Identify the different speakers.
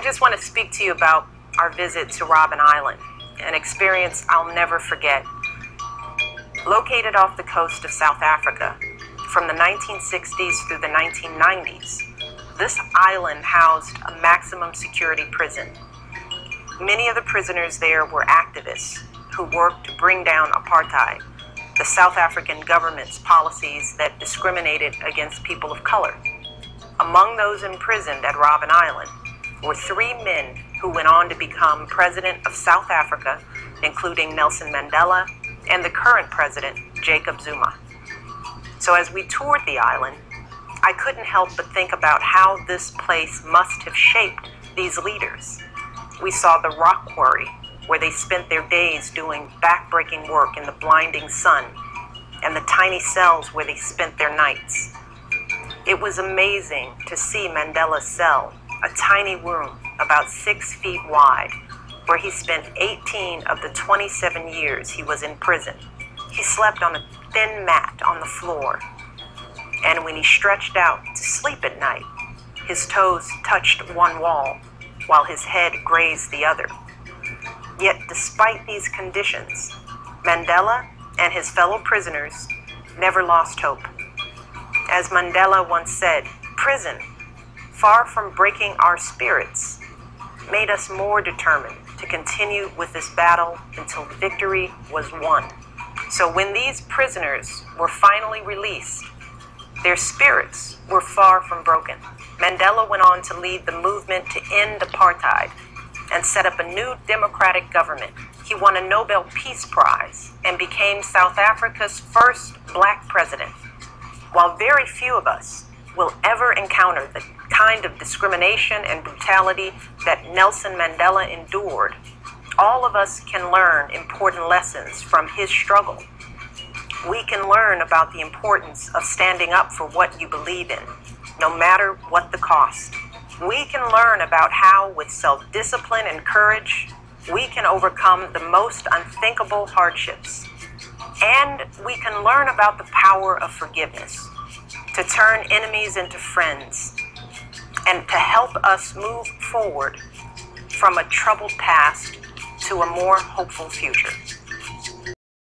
Speaker 1: just want to speak to you about our visit to Robben Island, an experience I'll never forget. Located off the coast of South Africa, from the 1960s through the 1990s, this island housed a maximum security prison. Many of the prisoners there were activists who worked to bring down apartheid, the South African government's policies that discriminated against people of color. Among those imprisoned at Robben Island were 3 men who went on to become president of South Africa, including Nelson Mandela and the current president, Jacob Zuma. So as we toured the island, I couldn't help but think about how this place must have shaped these leaders. We saw the rock quarry, where they spent their days doing back-breaking work in the blinding sun, and the tiny cells where they spent their nights. It was amazing to see Mandela's cell, a tiny room about 6 feet wide, where he spent 18 of the 27 years he was in prison. He slept on a thin mat on the floor, and when he stretched out to sleep at night, his toes touched one wall while his head grazed the other. Yet despite these conditions, Mandela and his fellow prisoners never lost hope. As Mandela once said, prison, far from breaking our spirits, made us more determined to continue with this battle until victory was won. So when these prisoners were finally released, their spirits were far from broken. Mandela went on to lead the movement to end apartheid and set up a new democratic government. He won a Nobel Peace Prize and became South Africa's first black president. While very few of us will ever encounter the kind of discrimination and brutality that Nelson Mandela endured, all of us can learn important lessons from his struggle. We can learn about the importance of standing up for what you believe in, no matter what the cost. We can learn about how, with self-discipline and courage, we can overcome the most unthinkable hardships. And we can learn about the power of forgiveness, to turn enemies into friends, and to help us move forward from a troubled past to a more hopeful future.